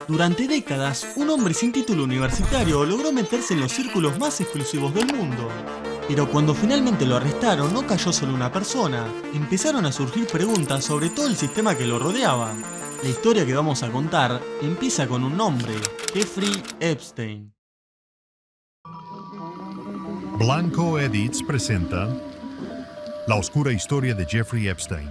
Durante décadas, un hombre sin título universitario logró meterse en los círculos más exclusivos del mundo. Pero cuando finalmente lo arrestaron, no cayó solo una persona. Empezaron a surgir preguntas sobre todo el sistema que lo rodeaba. La historia que vamos a contar empieza con un nombre: Jeffrey Epstein. Blanco Edits presenta La oscura historia de Jeffrey Epstein.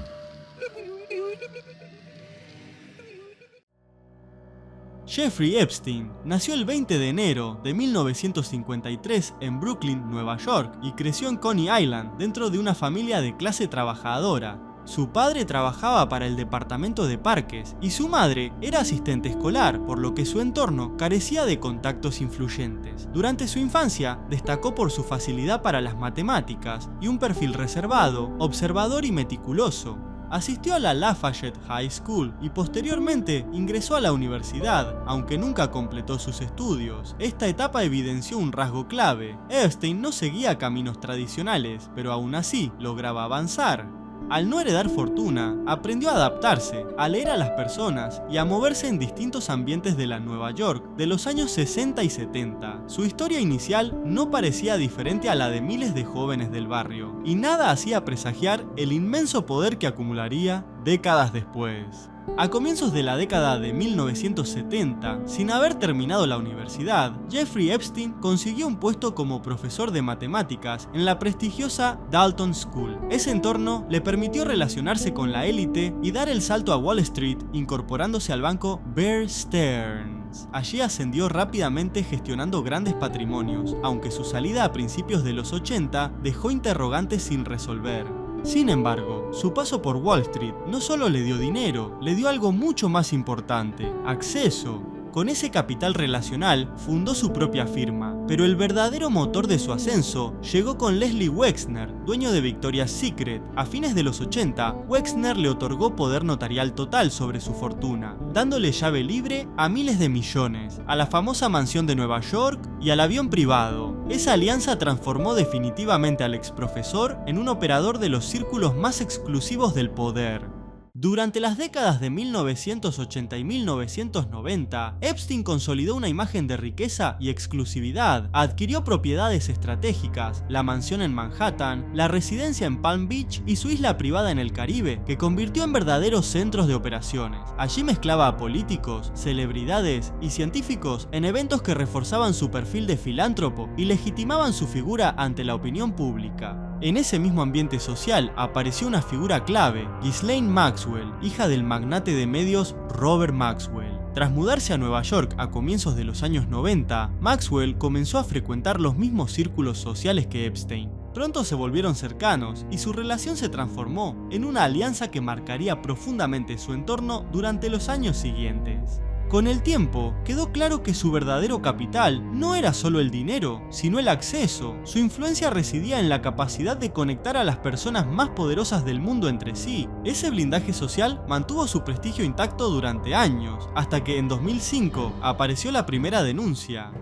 Jeffrey Epstein nació el 20 de enero de 1953 en Brooklyn, Nueva York, y creció en Coney Island dentro de una familia de clase trabajadora. Su padre trabajaba para el departamento de parques y su madre era asistente escolar, por lo que su entorno carecía de contactos influyentes. Durante su infancia destacó por su facilidad para las matemáticas y un perfil reservado, observador y meticuloso. Asistió a la Lafayette High School y posteriormente ingresó a la universidad, aunque nunca completó sus estudios. Esta etapa evidenció un rasgo clave: Epstein no seguía caminos tradicionales, pero aún así lograba avanzar. Al no heredar fortuna, aprendió a adaptarse, a leer a las personas y a moverse en distintos ambientes de la Nueva York de los años 60 y 70. Su historia inicial no parecía diferente a la de miles de jóvenes del barrio, y nada hacía presagiar el inmenso poder que acumularía décadas después. A comienzos de la década de 1970, sin haber terminado la universidad, Jeffrey Epstein consiguió un puesto como profesor de matemáticas en la prestigiosa Dalton School. Ese entorno le permitió relacionarse con la élite y dar el salto a Wall Street, incorporándose al banco Bear Stearns. Allí ascendió rápidamente gestionando grandes patrimonios, aunque su salida a principios de los 80 dejó interrogantes sin resolver. Sin embargo, su paso por Wall Street no solo le dio dinero, le dio algo mucho más importante: acceso. Con ese capital relacional fundó su propia firma, pero el verdadero motor de su ascenso llegó con Leslie Wexner, dueño de Victoria's Secret. A fines de los 80, Wexner le otorgó poder notarial total sobre su fortuna, dándole llave libre a miles de millones, a la famosa mansión de Nueva York y al avión privado. Esa alianza transformó definitivamente al exprofesor en un operador de los círculos más exclusivos del poder. Durante las décadas de 1980 y 1990, Epstein consolidó una imagen de riqueza y exclusividad. Adquirió propiedades estratégicas, la mansión en Manhattan, la residencia en Palm Beach y su isla privada en el Caribe, que convirtió en verdaderos centros de operaciones. Allí mezclaba a políticos, celebridades y científicos en eventos que reforzaban su perfil de filántropo y legitimaban su figura ante la opinión pública. En ese mismo ambiente social apareció una figura clave: Ghislaine Maxwell, hija del magnate de medios Robert Maxwell. Tras mudarse a Nueva York a comienzos de los años 90, Maxwell comenzó a frecuentar los mismos círculos sociales que Epstein. Pronto se volvieron cercanos y su relación se transformó en una alianza que marcaría profundamente su entorno durante los años siguientes. Con el tiempo, quedó claro que su verdadero capital no era solo el dinero, sino el acceso. Su influencia residía en la capacidad de conectar a las personas más poderosas del mundo entre sí. Ese blindaje social mantuvo su prestigio intacto durante años, hasta que en 2005 apareció la primera denuncia.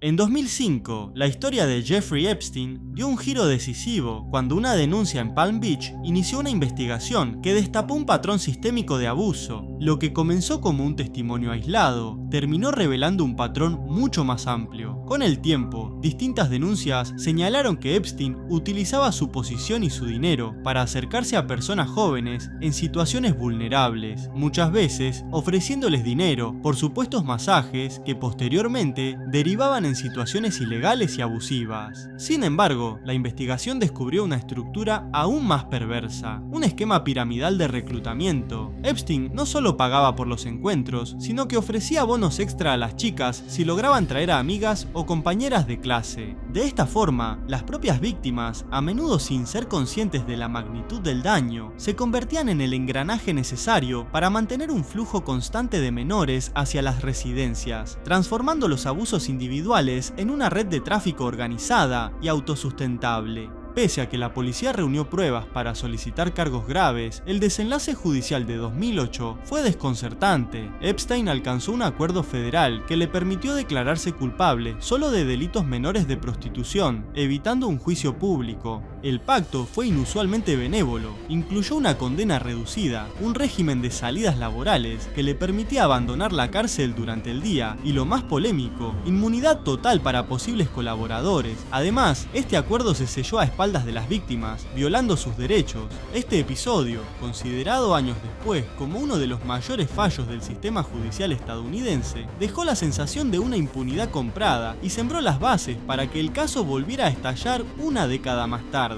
En 2005, la historia de Jeffrey Epstein dio un giro decisivo cuando una denuncia en Palm Beach inició una investigación que destapó un patrón sistémico de abuso. Lo que comenzó como un testimonio aislado terminó revelando un patrón mucho más amplio. Con el tiempo, distintas denuncias señalaron que Epstein utilizaba su posición y su dinero para acercarse a personas jóvenes en situaciones vulnerables, muchas veces ofreciéndoles dinero por supuestos masajes que posteriormente derivaban en situaciones ilegales y abusivas. Sin embargo, la investigación descubrió una estructura aún más perversa: un esquema piramidal de reclutamiento. Epstein no solo pagaba por los encuentros, sino que ofrecía bonos extra a las chicas si lograban traer a amigas o compañeras de clase. De esta forma, las propias víctimas, a menudo sin ser conscientes de la magnitud del daño, se convertían en el engranaje necesario para mantener un flujo constante de menores hacia las residencias, transformando los abusos individuales en una red de tráfico organizada y autosustentable. Pese a que la policía reunió pruebas para solicitar cargos graves, el desenlace judicial de 2008 fue desconcertante. Epstein alcanzó un acuerdo federal que le permitió declararse culpable solo de delitos menores de prostitución, evitando un juicio público. El pacto fue inusualmente benévolo, incluyó una condena reducida, un régimen de salidas laborales que le permitía abandonar la cárcel durante el día y, lo más polémico, inmunidad total para posibles colaboradores. Además, este acuerdo se selló a espaldas de las víctimas, violando sus derechos. Este episodio, considerado años después como uno de los mayores fallos del sistema judicial estadounidense, dejó la sensación de una impunidad comprada y sembró las bases para que el caso volviera a estallar una década más tarde.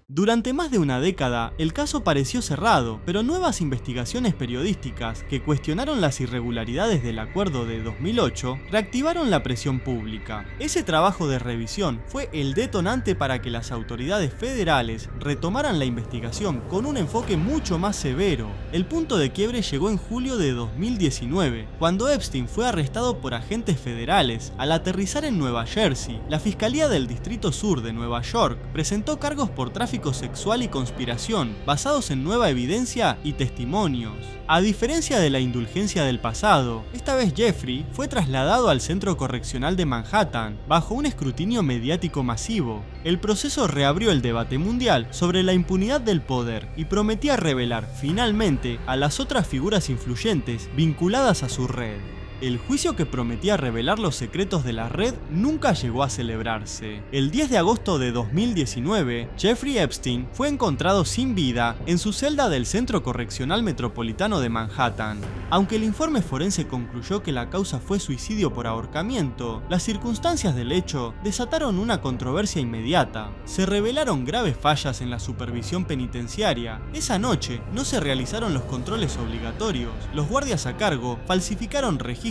Durante más de una década, el caso pareció cerrado, pero nuevas investigaciones periodísticas que cuestionaron las irregularidades del acuerdo de 2008 reactivaron la presión pública. Ese trabajo de revisión fue el detonante para que las autoridades federales retomaran la investigación con un enfoque mucho más severo. El punto de quiebre llegó en julio de 2019, cuando Epstein fue arrestado por agentes federales. Al aterrizar en Nueva Jersey, la Fiscalía del Distrito Sur de Nueva York presentó cargos por tráfico sexual y conspiración, basados en nueva evidencia y testimonios. A diferencia de la indulgencia del pasado, esta vez Jeffrey fue trasladado al Centro Correccional de Manhattan, bajo un escrutinio mediático masivo. El proceso reabrió el debate mundial sobre la impunidad del poder y prometía revelar, finalmente, a las otras figuras influyentes vinculadas a su red. El juicio que prometía revelar los secretos de la red nunca llegó a celebrarse. El 10 de agosto de 2019, Jeffrey Epstein fue encontrado sin vida en su celda del Centro Correccional Metropolitano de Manhattan. Aunque el informe forense concluyó que la causa fue suicidio por ahorcamiento, las circunstancias del hecho desataron una controversia inmediata. Se revelaron graves fallas en la supervisión penitenciaria. Esa noche no se realizaron los controles obligatorios, los guardias a cargo falsificaron registros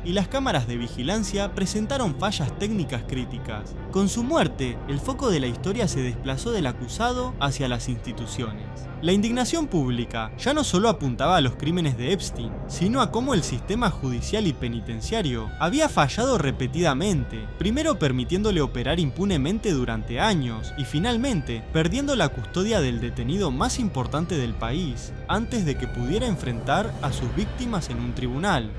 y las cámaras de vigilancia presentaron fallas técnicas críticas. Con su muerte, el foco de la historia se desplazó del acusado hacia las instituciones. La indignación pública ya no solo apuntaba a los crímenes de Epstein, sino a cómo el sistema judicial y penitenciario había fallado repetidamente, primero permitiéndole operar impunemente durante años y finalmente perdiendo la custodia del detenido más importante del país, antes de que pudiera enfrentar a sus víctimas en un tribunal.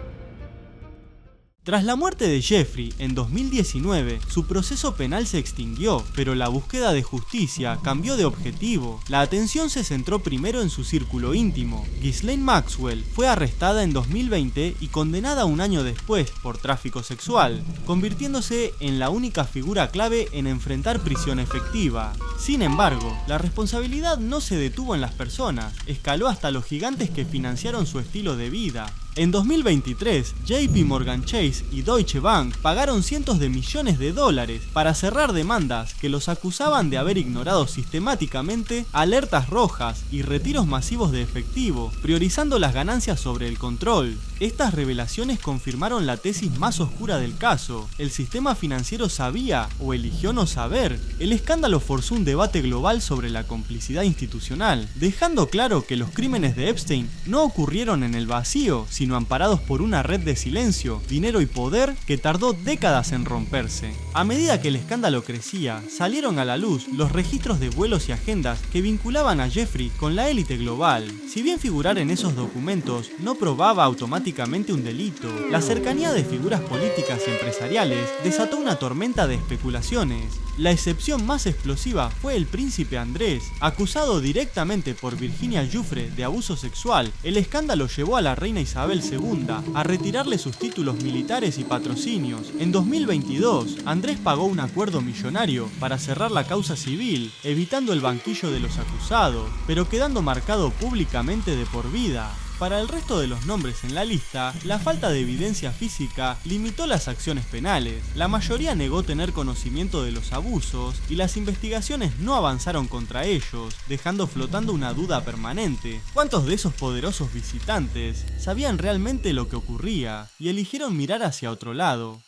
Tras la muerte de Jeffrey en 2019, su proceso penal se extinguió, pero la búsqueda de justicia cambió de objetivo. La atención se centró primero en su círculo íntimo. Ghislaine Maxwell fue arrestada en 2020 y condenada un año después por tráfico sexual, convirtiéndose en la única figura clave en enfrentar prisión efectiva. Sin embargo, la responsabilidad no se detuvo en las personas, escaló hasta los gigantes que financiaron su estilo de vida. En 2023, JP Morgan Chase y Deutsche Bank pagaron cientos de millones de dólares para cerrar demandas que los acusaban de haber ignorado sistemáticamente alertas rojas y retiros masivos de efectivo, priorizando las ganancias sobre el control. Estas revelaciones confirmaron la tesis más oscura del caso: el sistema financiero sabía o eligió no saber. El escándalo forzó un debate global sobre la complicidad institucional, dejando claro que los crímenes de Epstein no ocurrieron en el vacío, sino amparados por una red de silencio, dinero y poder que tardó décadas en romperse. A medida que el escándalo crecía, salieron a la luz los registros de vuelos y agendas que vinculaban a Jeffrey con la élite global. Si bien figurar en esos documentos no probaba automáticamente un delito, la cercanía de figuras políticas y empresariales desató una tormenta de especulaciones. La excepción más explosiva fue el príncipe Andrés, acusado directamente por Virginia Giuffre de abuso sexual. El escándalo llevó a la reina Isabel II a retirarle sus títulos militares y patrocinios. En 2022, Andrés pagó un acuerdo millonario para cerrar la causa civil, evitando el banquillo de los acusados, pero quedando marcado públicamente de por vida. Para el resto de los nombres en la lista, la falta de evidencia física limitó las acciones penales. La mayoría negó tener conocimiento de los abusos y las investigaciones no avanzaron contra ellos, dejando flotando una duda permanente. ¿Cuántos de esos poderosos visitantes sabían realmente lo que ocurría y eligieron mirar hacia otro lado?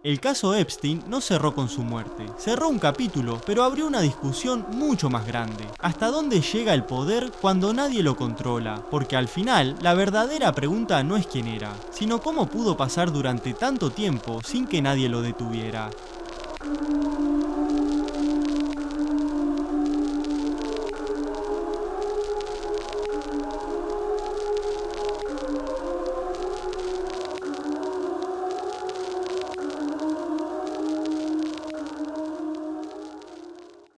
El caso Epstein no cerró con su muerte, cerró un capítulo, pero abrió una discusión mucho más grande. ¿Hasta dónde llega el poder cuando nadie lo controla? Porque al final, la verdadera pregunta no es quién era, sino cómo pudo pasar durante tanto tiempo sin que nadie lo detuviera.